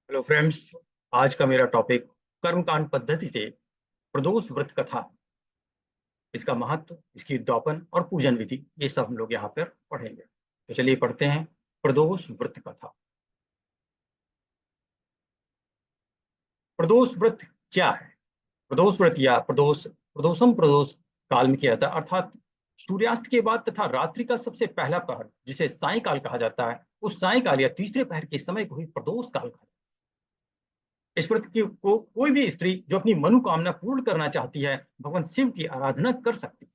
Hello friends. आज का मेरा टॉपिक कर्मकांड पद्धति से प्रदोष व्रत कथा, इसका महत्व, इसकी उद्यापन और पूजन विधि, ये सब हम लोग यहाँ पर पढ़ेंगे। तो चलिए पढ़ते हैं प्रदोष व्रत कथा। प्रदोष व्रत क्या है? प्रदोष व्रत या प्रदोषम प्रदोष काल में किया जाता है, अर्थात सूर्यास्त के बाद तथा रात्रि का सबसे पहला पहर, जिसे सायंकाल कहा जाता है, उस सायंकाल या तीसरे पहर के समय को ही प्रदोष काल कहा। इस व्रत की को कोई भी स्त्री जो अपनी मनोकामना पूर्ण करना चाहती है, भगवान शिव की आराधना कर सकती है।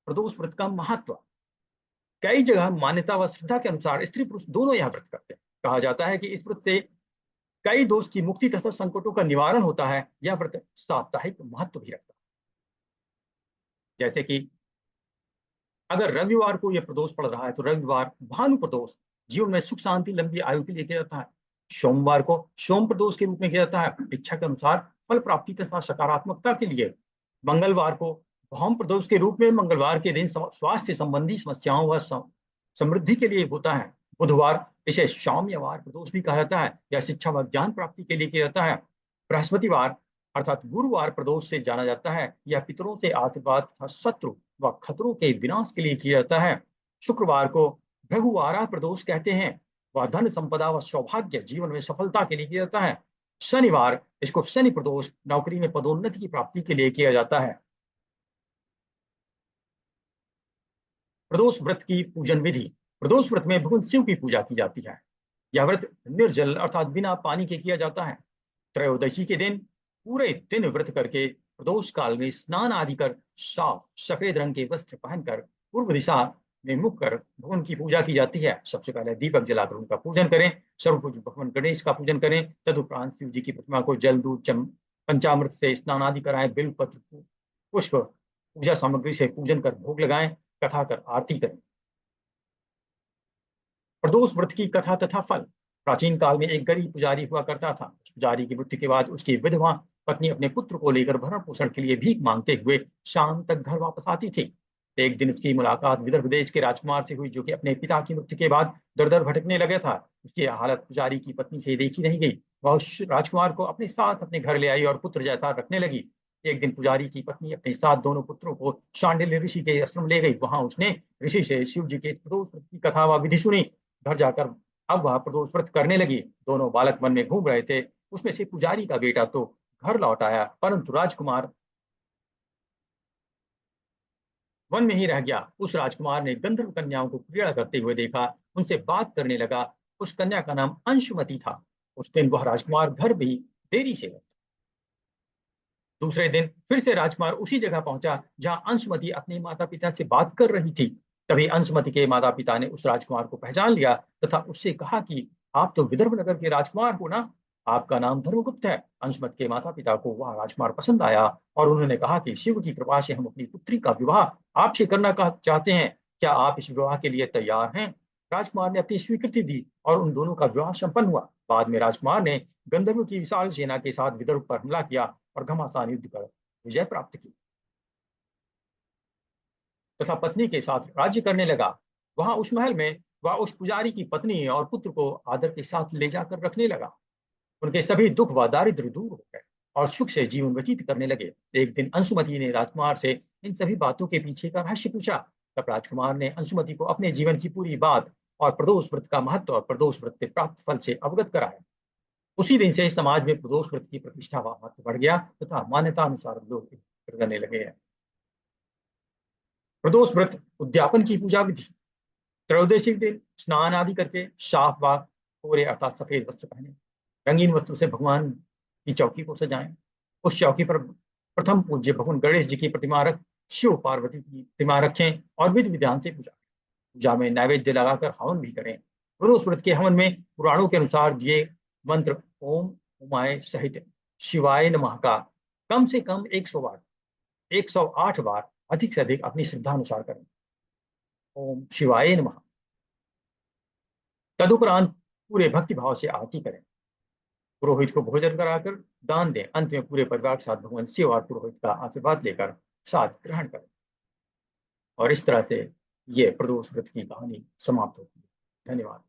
प्रदोष व्रत का महत्व, कई जगह मान्यता व श्रद्धा के अनुसार स्त्री पुरुष दोनों यह व्रत करते हैं। कहा जाता है कि इस व्रत से कई दोष की मुक्ति तथा संकटों का निवारण होता है। यह व्रत साप्ताहिक महत्व भी रखता है। जैसे कि अगर रविवार को यह प्रदोष पड़ रहा है तो रविवार भानु प्रदोष, जीवन में सुख शांति लंबी आयु के लिए किया जाता है। सोमवार को सोम प्रदोष के रूप में किया जाता है, इच्छा के अनुसार फल प्राप्ति तथा सकारात्मकता के लिए। मंगलवार को भौम प्रदोष के रूप में मंगलवार के दिन स्वास्थ्य संबंधी समस्याओं व समृद्धि के लिए होता है। बुधवार, इसे सौम्यवार प्रदोष भी कहा जाता है, या शिक्षा व ज्ञान प्राप्ति के लिए किया जाता है। बृहस्पतिवार अर्थात गुरुवार प्रदोष से जाना जाता है, यह पितरों से आशीर्वाद तथा शत्रु व खतरों के विनाश के लिए किया जाता है। शुक्रवार को भृगुवारा प्रदोष कहते हैं, वह धन संपदा व सौभाग्य जीवन में सफलता के लिए किया जाता है। शनिवार, इसको शनि प्रदोष, नौकरी में पदोन्नति की प्राप्ति के लिए किया जाता है। प्रदोष व्रत की पूजन विधि, प्रदोष व्रत में भगवान शिव की पूजा की जाती है। यह व्रत निर्जल अर्थात बिना पानी के किया जाता है। त्रयोदशी के दिन पूरे दिन व्रत करके प्रदोष काल में स्नान आदि कर साफ सफेद रंग के वस्त्र पहनकर पूर्व दिशा में मुख कर भगवान की पूजा की जाती है। सबसे पहले दीपक जलाकर उनका पूजन करें। सर्वपूज्य भगवान गणेश का पूजन करें। तदुपरांत शिव जी की प्रतिमा को जल दूध पंचामृत से स्नान आदि कराएं। बिल्वपत्र पुष्प पूजा सामग्री से पूजन कर भोग लगाएं। कथा कर आरती करें। प्रदोष व्रत की कथा तथा फल, प्राचीन काल में एक गरीब पुजारी हुआ करता था। उस पुजारी की मृत्यु के बाद उसकी विधवा पत्नी अपने पुत्र को लेकर भरण पोषण के लिए भीख मांगते हुए शाम तक घर वापस आती थी। एक दिन उसकी मुलाकात विदर्भ देश के राजकुमार से हुई, जो कि अपने पिता की मृत्यु के बाद दर दर भटकने लगे था। उसकी हालत पुजारी की पत्नी से देखी नहीं गई। वह उस राजकुमार को अपने साथ अपने घर ले आई और पुत्र जैसा रखने लगी। एक दिन पुजारी की पत्नी अपने साथ दोनों पुत्रों को शांडिल्य ऋषि के आश्रम ले गई। वहां उसने ऋषि से शिव जी के प्रदोष व्रत की कथा व विधि सुनी। घर जाकर अब वह प्रदोष व्रत करने लगी। दोनों बालक वन में घूम रहे थे। उसमें से पुजारी का बेटा तो घर लौट आया, परंतु राजकुमार वन में ही रह गया। उस राजकुमार ने गंधर्व कन्याओं को क्रीड़ा करते हुए देखा, उनसे बात करने लगा। उस कन्या का नाम अंशुमति था। उस दिन वह राजकुमार घर भी देरी से लौटा। दूसरे दिन फिर से राजकुमार उसी जगह पहुंचा जहां अंशुमति अपने माता पिता से बात कर रही थी। तभी अंशुमति के माता पिता ने उस राजकुमार को पहचान लिया तथा उससे कहा कि आप तो विदर्भ नगर के राजकुमार हो ना, आपका नाम धर्मगुप्त है। अंशुमति के माता पिता को वह राजकुमार पसंद आया और उन्होंने कहा कि शिव की कृपा से हम अपनी पुत्री का विवाह आपसे करना चाहते हैं। क्या आप इस विवाह के लिए तैयार हैं? राजकुमार ने अपनी स्वीकृति दी और उन दोनों का विवाह संपन्न हुआ। बाद में राजकुमार ने गंधर्व की विशाल सेना के साथ विदर्भ पर हमला किया और घमासान युद्ध कर विजय प्राप्त की तथा पत्नी के साथ राज्य करने लगा। वहां उस महल में वह उस पुजारी की पत्नी और पुत्र को आदर के साथ ले जाकर रखने लगा। उनके सभी दुख व दारिद्र दूर हो गए और सुख से जीवन व्यतीत करने लगे। एक दिन अंशुमति ने राजकुमार से इन सभी बातों के पीछे का रहस्य पूछा। तब राजकुमार ने अंशुमति को अपने जीवन की पूरी बात और प्रदोष व्रत का महत्व और प्रदोष व्रत से प्राप्त फल से अवगत कराया। उसी दिन से समाज में प्रदोष व्रत की प्रतिष्ठा व महत्व बढ़ गया तथा मान्यता अनुसार लोग करने लगे हैं। प्रदोष व्रत उद्यापन की पूजा विधि, त्रयोदशी के दिन स्नान आदि करके साफ व कोरे अर्थात सफेद वस्त्र पहने, रंगीन वस्त्र से भगवान की चौकी को सजाएं। उस चौकी पर प्रथम पूज्य भगवान गणेश जी की प्रतिमा रख शिव पार्वती की प्रतिमा रखें और विधि विधान से पूजा करें। पूजा में नैवेद्य लगाकर हवन भी करें। प्रदोष व्रत के हवन में पुराणों के अनुसार दिए मंत्र ओम उमाय सहित शिवाय नमः का कम से कम 108 बार अधिक से अधिक अपनी श्रद्धा अनुसार करें। ओम शिवाय नमः। तदुपरांत पूरे भक्ति भाव से आरती करें। पुरोहित को भोजन कराकर दान दें। अंत में पूरे परिवार के साथ भगवान शिव और पुरोहित का आशीर्वाद लेकर साथ ग्रहण करें। और इस तरह से ये प्रदोष व्रत की कहानी समाप्त होती है। धन्यवाद।